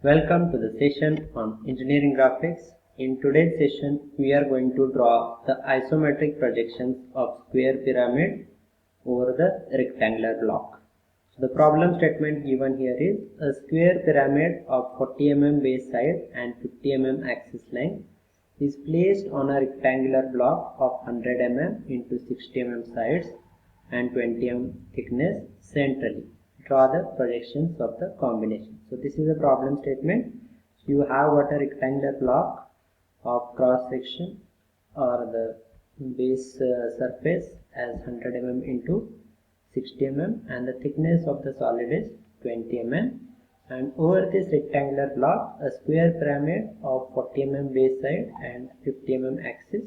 Welcome to the session on engineering graphics. In today's session, we are going to draw the isometric projections of square pyramid over the rectangular block. So the problem statement given here is a square pyramid of 40 mm base side and 50 mm axis length is placed on a rectangular block of 100 mm into 60 mm sides and 20 mm thickness centrally. Draw the projections of the combination. So this is a problem statement. You have got a rectangular block of cross section or the base surface as 100 mm into 60 mm and the thickness of the solid is 20 mm, and over this rectangular block a square pyramid of 40 mm base side and 50 mm axis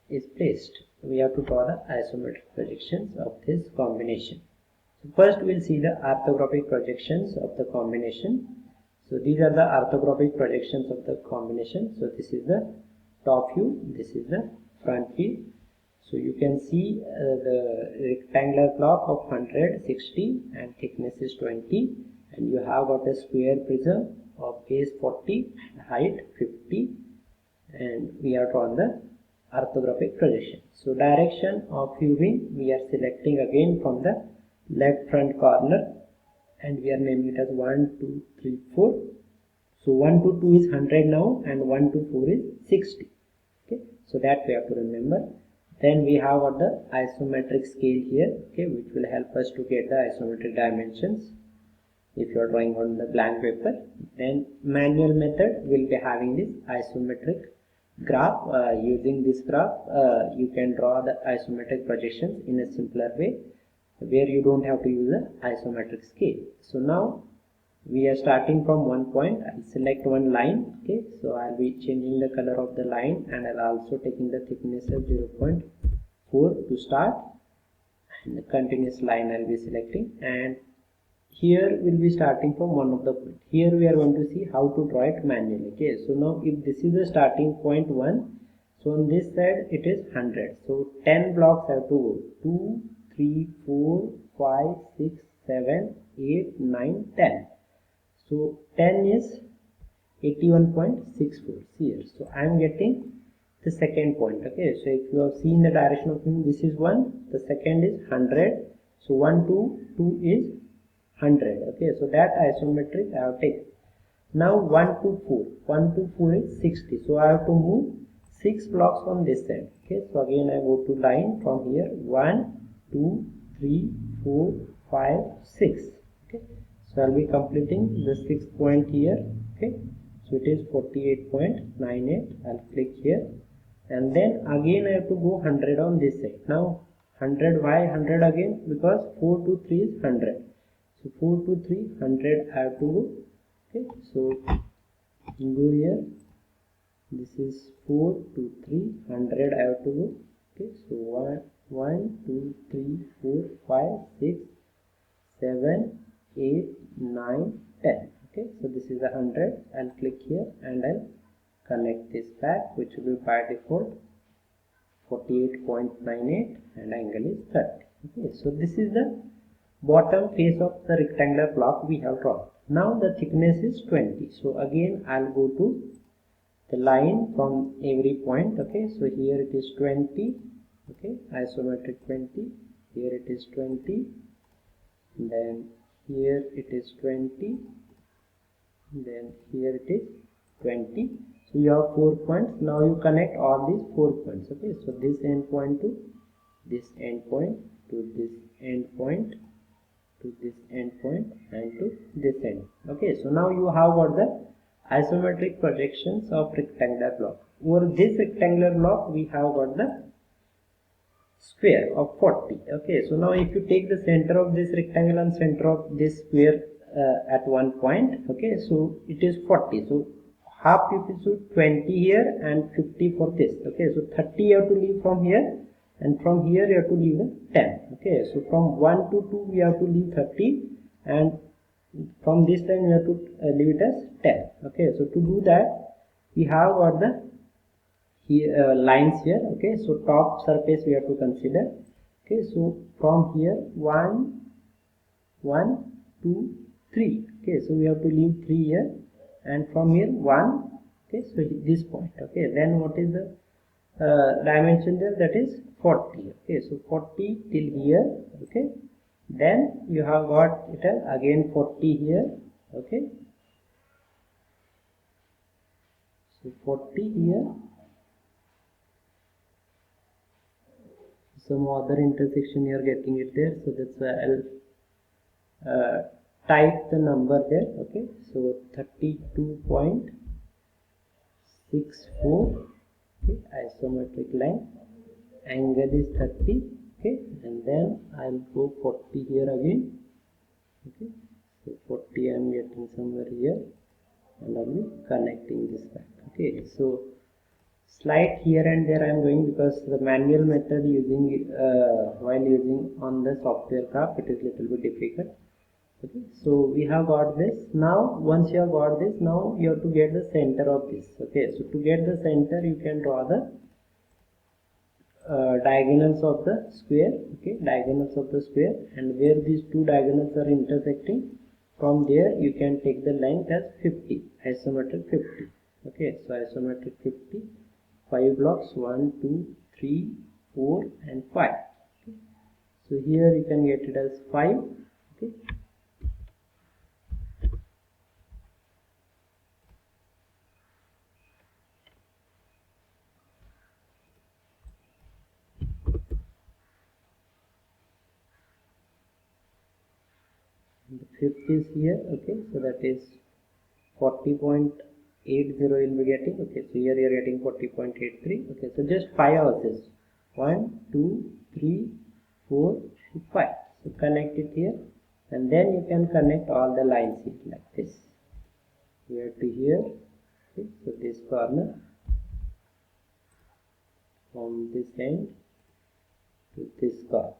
is placed. We have to draw the isometric projections of this combination. So first we'll see the orthographic projections of the combination. So these are the orthographic projections of the combination. So this is the top view, this is the front view. So you can see the rectangular block of 100, 60 and thickness is 20, and you have got a square prism of base 40, height 50, and we have drawn the orthographic projection. So direction of viewing we are selecting again from the left front corner, and we are naming it as 1, 2, 3, 4. So 1 to 2 is 100 now, and 1 to 4 is 60. Okay, so that we have to remember. Then we have got the isometric scale here, okay, which will help us to get the isometric dimensions if you are drawing on the blank paper. Then manual method will be having this isometric graph. Using this graph you can draw the isometric projections in a simpler way where you don't have to use the isometric scale. So now we are starting from one point. I'll select one line. Okay, so I'll be changing the color of the line, and I'll also taking the thickness of 0.4 to start, and the continuous line I'll be selecting, and here we'll be starting from one of the point. Here we are going to see how to draw it manually. Okay, so now if this is the starting point 1, so on this side it is 100, so 10 blocks have to go, 2, 3, 4, 5, 6, 7, 8, 9, 10. So 10 is 81.64 here. So I am getting the second point. Okay, so if you have seen the direction of movement, this is 1, the second is 100. So 1, 2, 2 is 100. Okay, so that isometric I have taken. Now 1 to 4. 1 to 4 is 60. So I have to move 6 blocks on this side. Okay, so again I go to line from here 1, 2, 3, 4, 5, 6. Okay, so I'll be completing the 6th point here. Okay, so it is 48.98. I'll click here, and then again I have to go 100 on this side. Now 100, why 100 again? Because 4 to 3 is 100. So 4 to 3, 100 I have to go. Okay, so go here. This is 4 to 3, 100 I have to go. Okay, so 1, 2, 3, 4, 5, 6, 7, 8, 9, 10. Okay, so this is 100. I'll click here and I'll connect this back, which will be by default 48.98, and angle is 30. Okay, so this is the bottom face of the rectangular block we have drawn. Now the thickness is 20. So again I'll go to the line from every point. Okay, so here it is 20. Okay, isometric 20. Here it is 20. Then here it is 20. Then here it is 20. So you have 4 points. Now you connect all these 4 points. Okay, so this end point to this end point to this end point to this end point and to this end. Okay, so now you have got the isometric projections of rectangular block. Over this rectangular block we have got the square of 40. Okay, so now if you take the center of this rectangle and center of this square at one point, okay, so it is 40. So half you should 20 here and 50 for this. Okay, so 30 you have to leave from here, and from here you have to leave the 10. Okay, so from 1 to 2 we have to leave 30, and from this time we have to leave it as 10. Okay, so to do that we have got the here lines here. Okay, so top surface we have to consider. Okay, so from here 1, 1, 2, 3. Okay, so we have to leave 3 here, and from here 1. Okay, so this point. Okay, then what is the dimension there? That is 40. Okay, so 40 till here. Okay, then you have got it as again 40 here. Okay, so 40 here, some other intersection you are getting it there, so that's why I'll type the number there. Okay, so 32.64. okay, isometric line, angle is 30. Okay, and then I'll go 40 here again. Okay, so 40 I am getting somewhere here, and I'll be connecting this back. Okay, so slight here and there I am going, because the manual method using while using on the software craft, it is little bit difficult. Okay, so we have got this. Now once you have got this, now you have to get the center of this. Okay, so to get the center, you can draw the diagonals of the square. Okay, diagonals of the square, and where these two diagonals are intersecting, from there you can take the length as 50, isometric 50. Okay, so isometric 50, 5 blocks, 1 2 3 4 and 5. Okay, so here you can get it as 5. Okay, the fifth is here. Okay, so that is 40.80 will be getting. Okay, so here you are getting 40.83. okay, so just 5 houses, 1 2 3 4 5. So connect it here, and then you can connect all the lines here like this, here to here. Okay, so this corner from this end to this corner.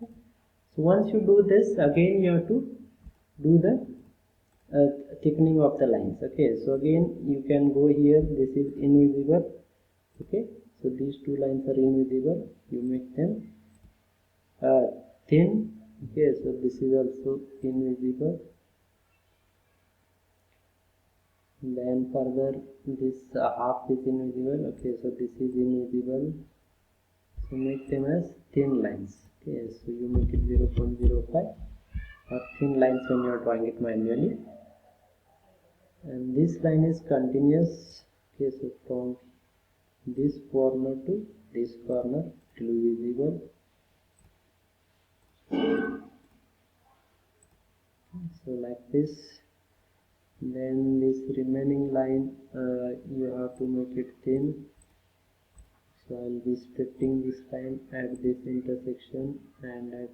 So once you do this, again you have to do the thickening of the lines. Okay, so again you can go here, this is invisible. Okay, so these two lines are invisible, you make them thin. Okay, so this is also invisible. Then further this half is invisible. Okay, so this is invisible, so make them as thin lines. Okay, so you make it 0.05 or thin lines when you are drawing it manually. And this line is continuous. Okay, so from this corner to this corner it will be visible. So like this. Then this remaining line you have to make it thin. So I will be splitting this line at this intersection and at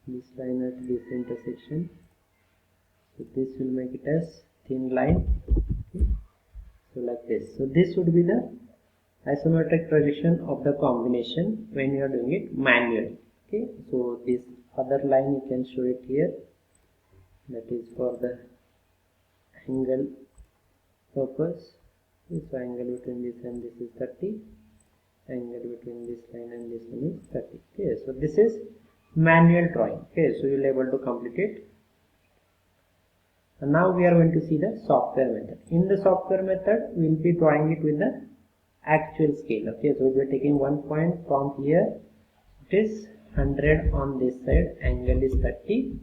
this line at this intersection. So this will make it as thin line. Okay, so like this. So this would be the isometric projection of the combination when you are doing it manually. Okay, so this other line you can show it here, that is for the angle purpose. Okay, so angle between this and this is 30, angle between this line and this one is 30. Okay, so this is manual drawing. Okay, so you will be able to complete it. And now we are going to see the software method. In the software method, we will be drawing it with the actual scale. Okay, so we will be taking one point from here, it is 100 on this side, angle is 30.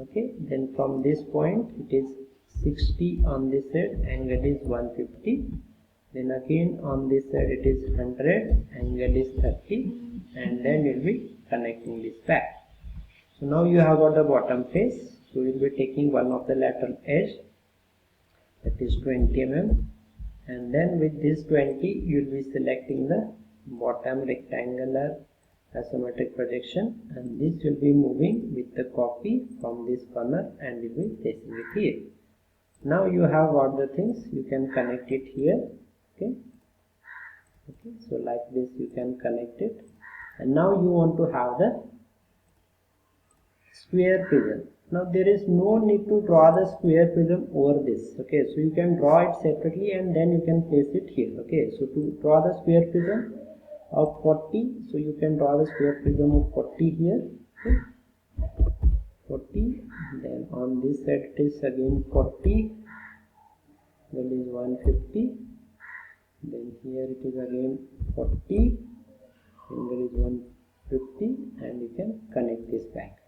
Okay, then from this point it is 60 on this side, angle is 150. Then again on this side it is 100, angle is 30, and then we will be connecting this back. So now you have got the bottom face. So we will be taking one of the lateral edge, that is 20 mm, and then with this 20 you will be selecting the bottom rectangular isometric projection, and this will be moving with the copy from this corner and will be placing it here. Now you have got the things, you can connect it here. Okay, so like this you can connect it, and now you want to have the square prism. Now there is no need to draw the square prism over this. Okay, so you can draw it separately and then you can place it here. Okay, so to draw the square prism of 40, so you can draw the square prism of 40 here. Okay, 40, then on this side it is again 40, angle is 150, then here it is again 40, angle is 150, and you can connect this back.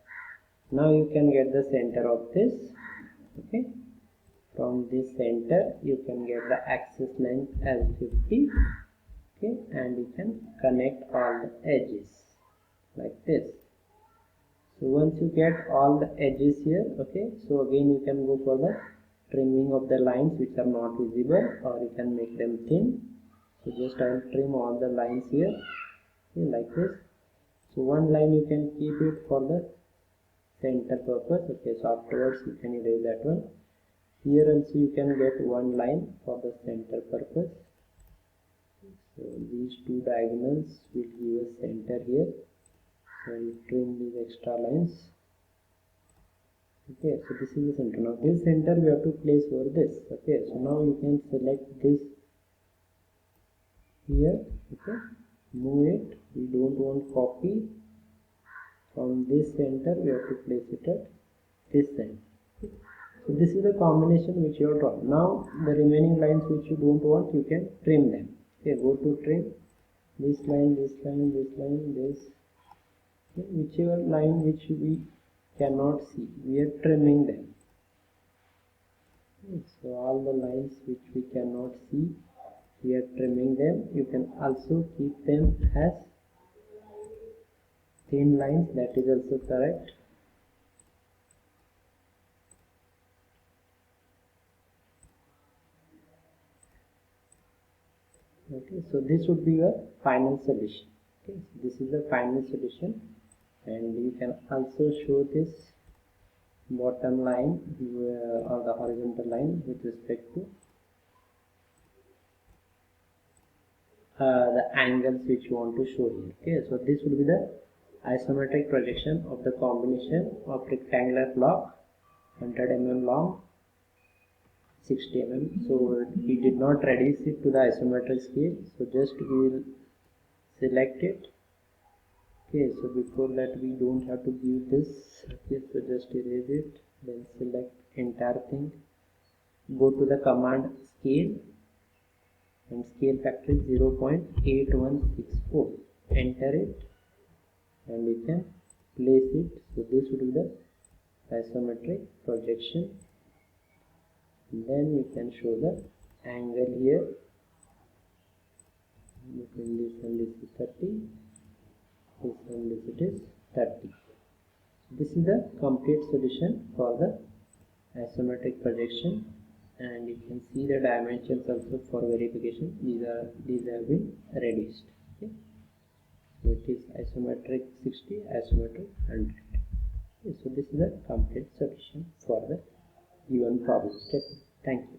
Now you can get the center of this. Okay, from this center you can get the axis length as 50. Okay, and you can connect all the edges like this. So once you get all the edges here, okay, so again you can go for the trimming of the lines which are not visible, or you can make them thin. So just I will trim all the lines here, okay, like this. So one line you can keep it for the center purpose. Okay, so afterwards you can erase that one. Here also you can get one line for the center purpose. So these two diagonals will give a center here. So I will trim these extra lines. Okay, so this is the center. Now this center we have to place over this. Okay, so now you can select this here. Okay, move it. We don't want copy. From this center we have to place it at this center. Okay. So this is the combination which you have drawn. Now the remaining lines which you don't want, you can trim them. Okay, go to trim this line, this line, this line, this. Okay, whichever line which we cannot see, we are trimming them. Okay, so all the lines which we cannot see, we are trimming them. You can also keep them as thin lines, that is also correct. Okay, so this would be your final solution. Okay, so this is the final solution, and you can also show this bottom line or the horizontal line with respect to the angles which you want to show here. Okay, so this will be the isometric projection of the combination of rectangular block 100 mm long, 60 mm. So we did not reduce it to the isometric scale, so just we will select it. Okay, so before that we don't have to give this. Okay, so just erase it, then select entire thing, go to the command scale, and scale factor is 0.8164, enter it, and you can place it. So this would be the isometric projection. And then you can show the angle here between this and this is 30, this and this it is 30. This is the complete solution for the isometric projection, and you can see the dimensions also for verification. These have been reduced. Okay, so it is isometric 60, isometric 100. Okay, so this is the complete solution for the given problem statement. Thank you.